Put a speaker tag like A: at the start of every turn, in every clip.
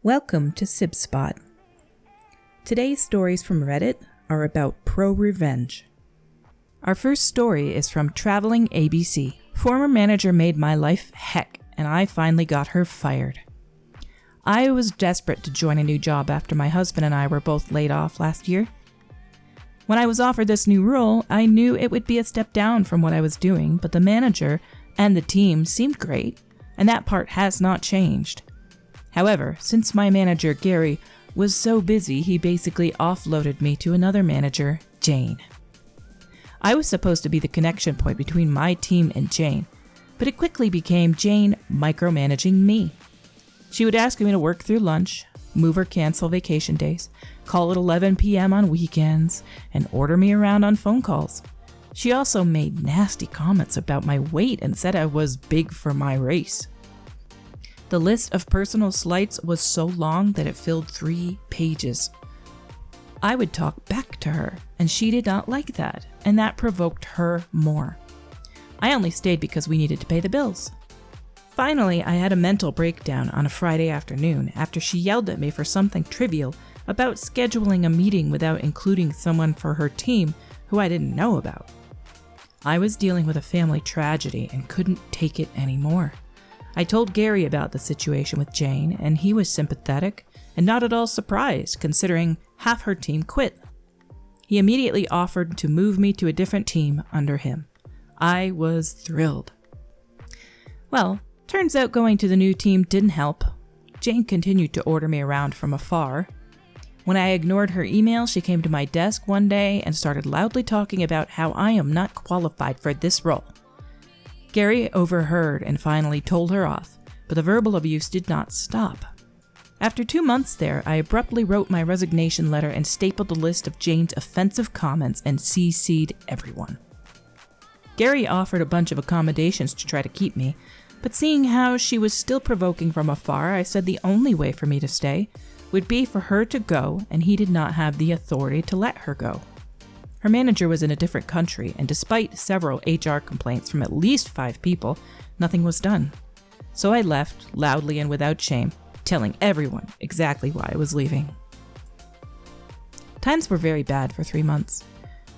A: Welcome to SibSpot. Today's stories from Reddit are about pro-revenge. Our first story is from Traveling ABC. Former manager made my life heck, and I finally got her fired. I was desperate to join a new job after my husband and I were both laid off last year. When I was offered this new role, I knew it would be a step down from what I was doing, but the manager and the team seemed great, and that part has not changed. However, since my manager, Gary, was so busy, he basically offloaded me to another manager, Jane. I was supposed to be the connection point between my team and Jane, but it quickly became Jane micromanaging me. She would ask me to work through lunch, move or cancel vacation days, call at 11 p.m. on weekends, and order me around on phone calls. She also made nasty comments about my weight and said I was big for my race. The list of personal slights was so long that it filled 3 pages. I would talk back to her, and she did not like that, and that provoked her more. I only stayed because we needed to pay the bills. Finally, I had a mental breakdown on a Friday afternoon after she yelled at me for something trivial about scheduling a meeting without including someone for her team who I didn't know about. I was dealing with a family tragedy and couldn't take it anymore. I told Gary about the situation with Jane, and he was sympathetic and not at all surprised, considering half her team quit. He immediately offered to move me to a different team under him. I was thrilled. Well, turns out going to the new team didn't help. Jane continued to order me around from afar. When I ignored her email, she came to my desk one day and started loudly talking about how I am not qualified for this role. Gary overheard and finally told her off, but the verbal abuse did not stop. After 2 months there, I abruptly wrote my resignation letter and stapled a list of Jane's offensive comments and CC'd everyone. Gary offered a bunch of accommodations to try to keep me, but seeing how she was still provoking from afar, I said the only way for me to stay would be for her to go, and he did not have the authority to let her go. Her manager was in a different country, and despite several HR complaints from at least 5 people, nothing was done. So I left, loudly and without shame, telling everyone exactly why I was leaving. Times were very bad for 3 months.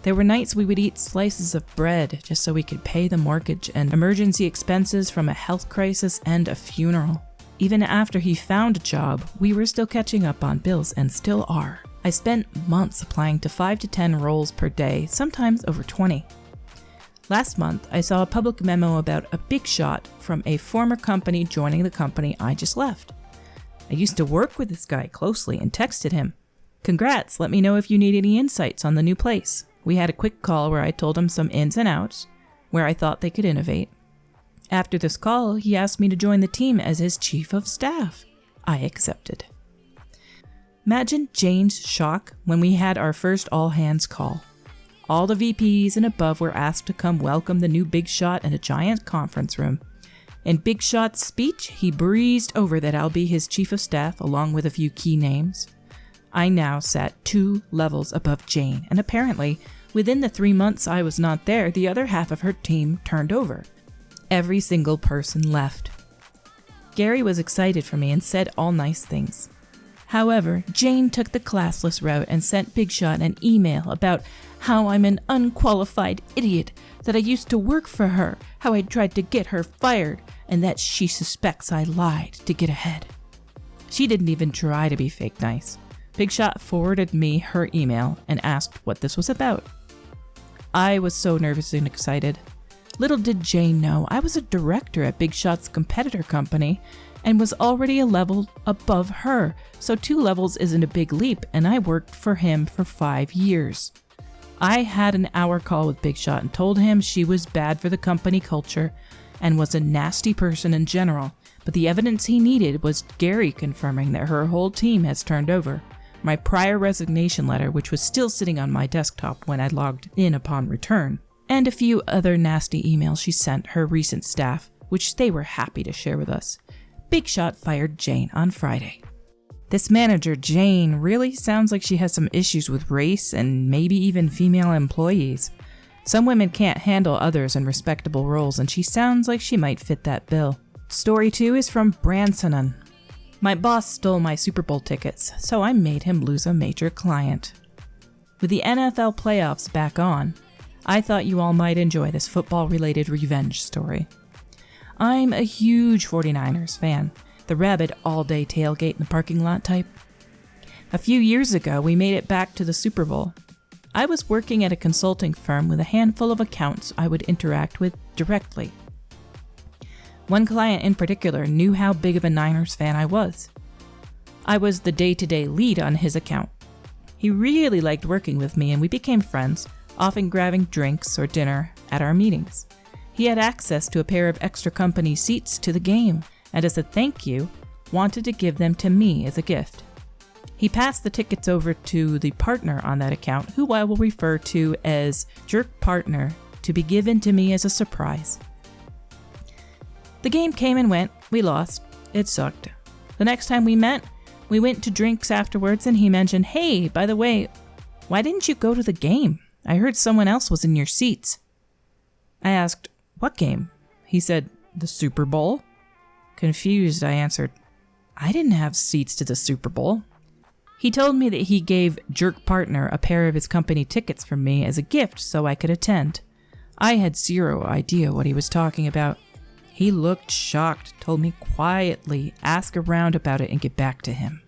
A: There were nights we would eat slices of bread just so we could pay the mortgage and emergency expenses from a health crisis and a funeral. Even after he found a job, we were still catching up on bills and still are. I spent months applying to 5 to 10 roles per day, sometimes over 20. Last month, I saw a public memo about a big shot from a former company joining the company I just left. I used to work with this guy closely and texted him, "Congrats, let me know if you need any insights on the new place." We had a quick call where I told him some ins and outs, where I thought they could innovate. After this call, he asked me to join the team as his chief of staff. I accepted. Imagine Jane's shock when we had our first all-hands call. All the VPs and above were asked to come welcome the new Big Shot in a giant conference room. In Big Shot's speech, he breezed over that I'll be his chief of staff along with a few key names. I now sat 2 levels above Jane, and apparently, within the 3 months I was not there, the other half of her team turned over. Every single person left. Gary was excited for me and said all nice things. However, Jane took the classless route and sent Big Shot an email about how I'm an unqualified idiot, that I used to work for her, how I tried to get her fired, and that she suspects I lied to get ahead. She didn't even try to be fake nice. Big Shot forwarded me her email and asked what this was about. I was so nervous and excited. Little did Jane know I was a director at Big Shot's competitor company and was already a level above her, so 2 levels isn't a big leap, and I worked for him for 5 years. I had an hour call with Big Shot and told him she was bad for the company culture and was a nasty person in general, but the evidence he needed was Gary confirming that her whole team has turned over, my prior resignation letter, which was still sitting on my desktop when I logged in upon return, and a few other nasty emails she sent her recent staff, which they were happy to share with us. Big Shot fired Jane on Friday. This manager, Jane, really sounds like she has some issues with race and maybe even female employees. Some women can't handle others in respectable roles, and she sounds like she might fit that bill. Story 2 is from Bransonen. My boss stole my Super Bowl tickets, so I made him lose a major client. With the NFL playoffs back on, I thought you all might enjoy this football-related revenge story. I'm a huge 49ers fan, the rabid all-day tailgate in the parking lot type. A few years ago, we made it back to the Super Bowl. I was working at a consulting firm with a handful of accounts I would interact with directly. One client in particular knew how big of a Niners fan I was. I was the day-to-day lead on his account. He really liked working with me and we became friends, often grabbing drinks or dinner at our meetings. He had access to a pair of extra company seats to the game, and as a thank you, wanted to give them to me as a gift. He passed the tickets over to the partner on that account, who I will refer to as Jerk Partner, to be given to me as a surprise. The game came and went. We lost. It sucked. The next time we met, we went to drinks afterwards and he mentioned, "Hey, by the way, why didn't you go to the game? I heard someone else was in your seats." I asked, "What game?" He said, "The Super Bowl." Confused, I answered, "I didn't have seats to the Super Bowl." He told me that he gave Jerk Partner a pair of his company tickets from me as a gift so I could attend. I had zero idea what he was talking about. He looked shocked, told me quietly, ask around about it and get back to him.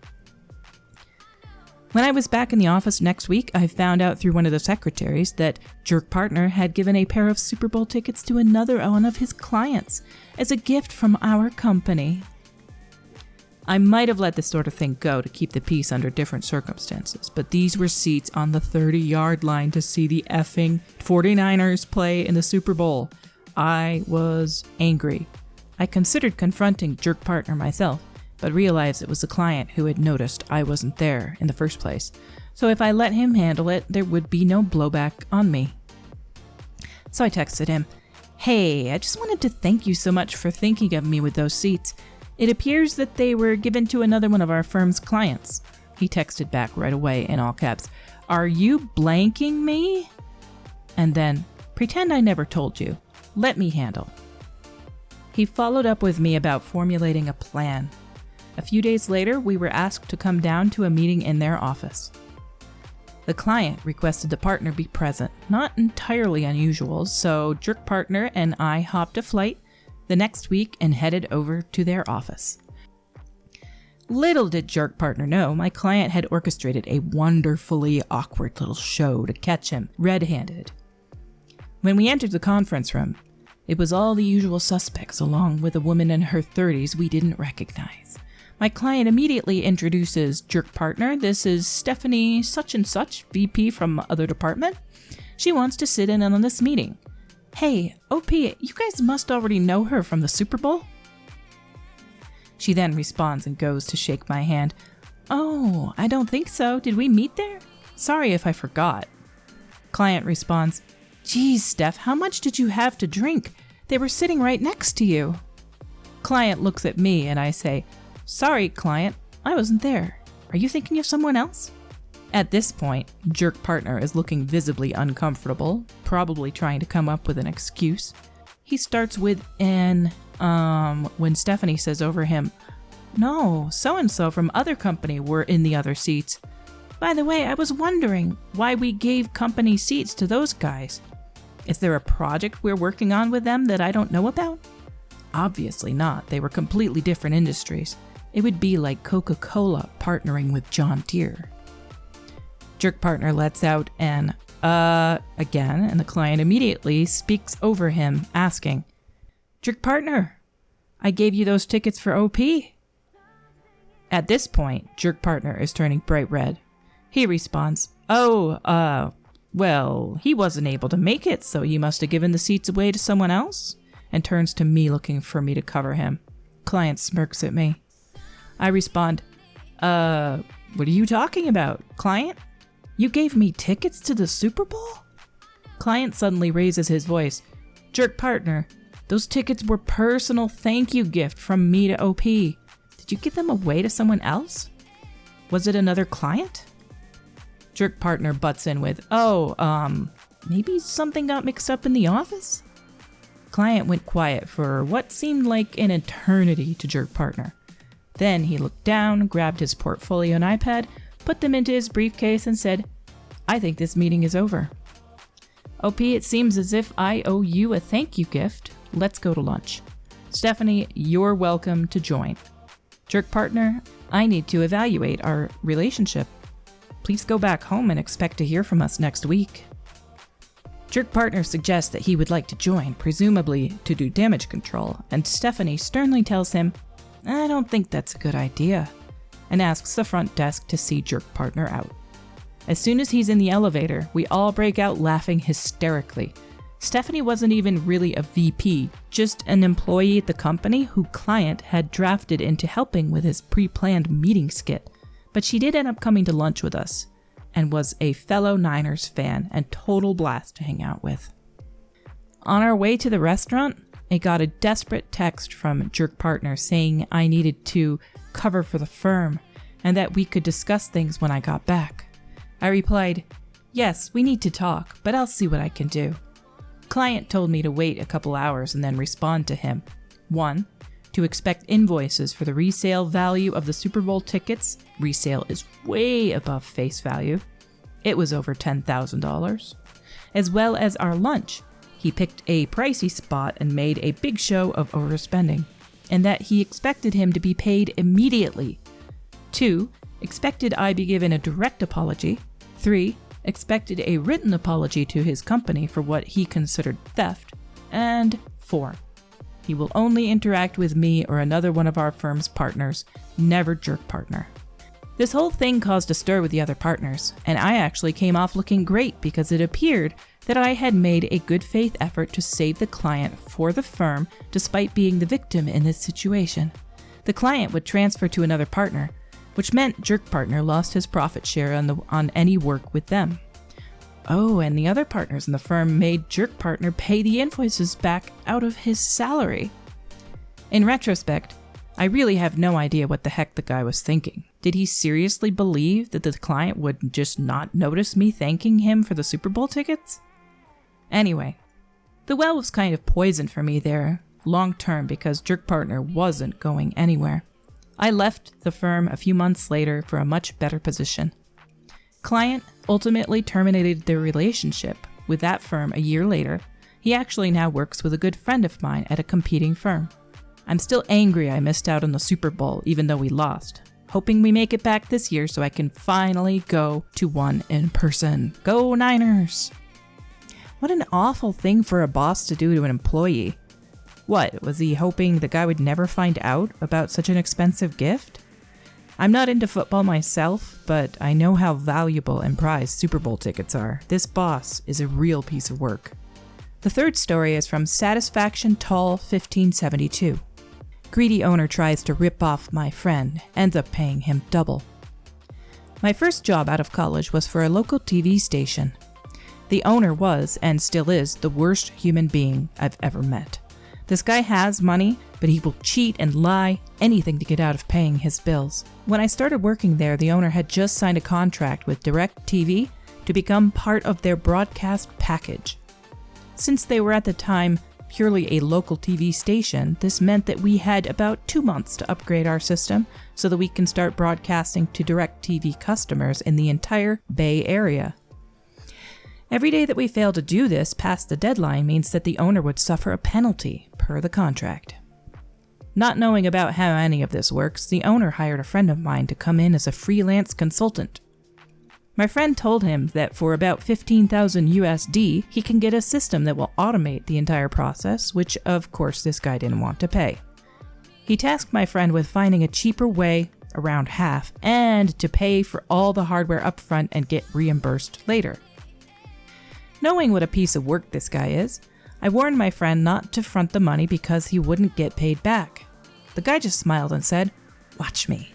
A: When I was back in the office next week, I found out through one of the secretaries that Jerk Partner had given a pair of Super Bowl tickets to another one of his clients as a gift from our company. I might have let this sort of thing go to keep the peace under different circumstances, but these were seats on the 30-yard line to see the effing 49ers play in the Super Bowl. I was angry. I considered confronting Jerk Partner myself, but realized it was the client who had noticed I wasn't there in the first place. So if I let him handle it, there would be no blowback on me. So I texted him, "Hey, I just wanted to thank you so much for thinking of me with those seats. It appears that they were given to another one of our firm's clients." He texted back right away in all caps, "Are you blanking me?" And then, "Pretend I never told you. Let me handle." He followed up with me about formulating a plan. A few days later, we were asked to come down to a meeting in their office. The client requested the partner be present, not entirely unusual, so Jerk Partner and I hopped a flight the next week and headed over to their office. Little did Jerk Partner know, my client had orchestrated a wonderfully awkward little show to catch him red-handed. When we entered the conference room, it was all the usual suspects along with a woman in her 30s we didn't recognize. My client immediately introduces Jerk Partner. "This is Stephanie such and such, VP from other department. She wants to sit in on this meeting. Hey, OP, you guys must already know her from the Super Bowl?" She then responds and goes to shake my hand. "Oh, I don't think so. Did we meet there? Sorry if I forgot." Client responds, "Geez, Steph, how much did you have to drink? They were sitting right next to you." Client looks at me and I say, "Sorry, client, I wasn't there. Are you thinking of someone else?" At this point, Jerk Partner is looking visibly uncomfortable, probably trying to come up with an excuse. He starts with when Stephanie says over him, "No, so-and-so from other company were in the other seats. By the way, I was wondering why we gave company seats to those guys. Is there a project we're working on with them that I don't know about?" Obviously not. They were completely different industries. It would be like Coca-Cola partnering with John Deere. Jerk Partner lets out an again, and the client immediately speaks over him, asking, "Jerk Partner, I gave you those tickets for OP." At this point, Jerk Partner is turning bright red. He responds, well, he wasn't able to make it, so you must have given the seats away to someone else," and turns to me looking for me to cover him. Client smirks at me. I respond, what are you talking about, client? You gave me tickets to the Super Bowl?" Client suddenly raises his voice. "Jerk Partner, those tickets were personal thank you gift from me to OP. Did you give them away to someone else? Was it another client?" Jerk Partner butts in with, maybe something got mixed up in the office?" Client went quiet for what seemed like an eternity to Jerk Partner. Then he looked down, grabbed his portfolio and iPad, put them into his briefcase and said, "I think this meeting is over. OP, it seems as if I owe you a thank you gift. Let's go to lunch. Stephanie, you're welcome to join. Jerk partner, I need to evaluate our relationship. Please go back home and expect to hear from us next week." Jerk partner suggests that he would like to join, presumably to do damage control, and Stephanie sternly tells him, "I don't think that's a good idea," and asks the front desk to see jerk partner out. As soon as he's in the elevator, we all break out laughing hysterically. Stephanie wasn't even really a VP, just an employee at the company who client had drafted into helping with his pre-planned meeting skit, but she did end up coming to lunch with us, and was a fellow Niners fan and total blast to hang out with. On our way to the restaurant, I got a desperate text from jerk partner saying I needed to cover for the firm and that we could discuss things when I got back. I replied, "Yes, we need to talk, but I'll see what I can do." Client told me to wait a couple hours and then respond to him. 1. To expect invoices for the resale value of the Super Bowl tickets. Resale is way above face value. It was over $10,000. As well as our lunch. He picked a pricey spot and made a big show of overspending, and that he expected him to be paid immediately. 2. Expected I be given a direct apology. 3. Expected a written apology to his company for what he considered theft. And 4. He will only interact with me or another one of our firm's partners, never jerk partner. This whole thing caused a stir with the other partners, and I actually came off looking great because it appeared that I had made a good faith effort to save the client for the firm despite being the victim in this situation. The client would transfer to another partner, which meant jerk partner lost his profit share on any work with them. Oh, and the other partners in the firm made jerk partner pay the invoices back out of his salary. In retrospect, I really have no idea what the heck the guy was thinking. Did he seriously believe that the client would just not notice me thanking him for the Super Bowl tickets? Anyway, the well was kind of poisoned for me there, long term, because jerk partner wasn't going anywhere. I left the firm a few months later for a much better position. Client ultimately terminated their relationship with that firm a year later. He actually now works with a good friend of mine at a competing firm. I'm still angry I missed out on the Super Bowl even though we lost. Hoping we make it back this year so I can finally go to one in person. Go Niners! What an awful thing for a boss to do to an employee. What, was he hoping the guy would never find out about such an expensive gift? I'm not into football myself, but I know how valuable and prized Super Bowl tickets are. This boss is a real piece of work. The third story is from Satisfaction Tall 1572. Greedy owner tries to rip off my friend, ends up paying him double. My first job out of college was for a local TV station. The owner was, and still is, the worst human being I've ever met. This guy has money, but he will cheat and lie, anything to get out of paying his bills. When I started working there, the owner had just signed a contract with DirecTV to become part of their broadcast package. Since they were at the time purely a local TV station, this meant that we had about 2 months to upgrade our system so that we can start broadcasting to DirecTV customers in the entire Bay Area. Every day that we failed to do this past the deadline means that the owner would suffer a penalty per the contract. Not knowing about how any of this works, the owner hired a friend of mine to come in as a freelance consultant. My friend told him that for about 15,000 USD, he can get a system that will automate the entire process, which of course this guy didn't want to pay. He tasked my friend with finding a cheaper way, around half, and to pay for all the hardware upfront and get reimbursed later. Knowing what a piece of work this guy is, I warned my friend not to front the money because he wouldn't get paid back. The guy just smiled and said, "Watch me."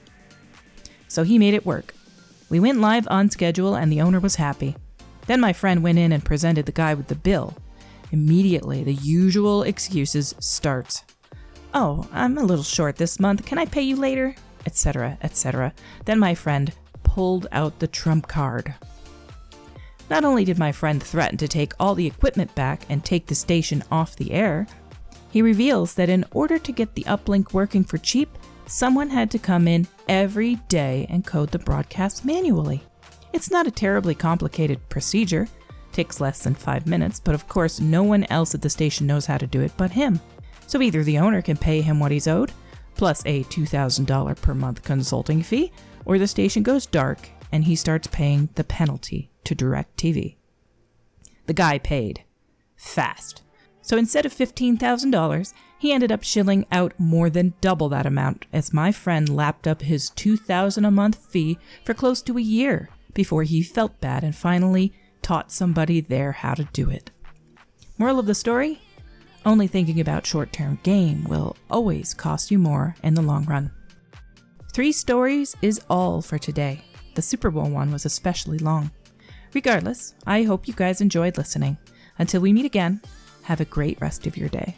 A: So he made it work. We went live on schedule and the owner was happy. Then my friend went in and presented the guy with the bill. Immediately, the usual excuses starts. "Oh, I'm a little short this month. Can I pay you later?" Etc., etc. Then my friend pulled out the trump card. Not only did my friend threaten to take all the equipment back and take the station off the air, he reveals that in order to get the uplink working for cheap, Someone had to come in every day and code the broadcast manually. It's not a terribly complicated procedure. Takes less than 5 minutes, but of course no one else at the station knows how to do it but him. So either the owner can pay him what he's owed, plus a $2,000 per month consulting fee, or the station goes dark and he starts paying the penalty to DirecTV. The guy paid. Fast. So instead of $15,000, he ended up shilling out more than double that amount as my friend lapped up his $2,000 a month fee for close to a year before he felt bad and finally taught somebody there how to do it. Moral of the story? Only thinking about short-term gain will always cost you more in the long run. 3 stories is all for today. The Super Bowl one was especially long. Regardless, I hope you guys enjoyed listening. Until we meet again, have a great rest of your day.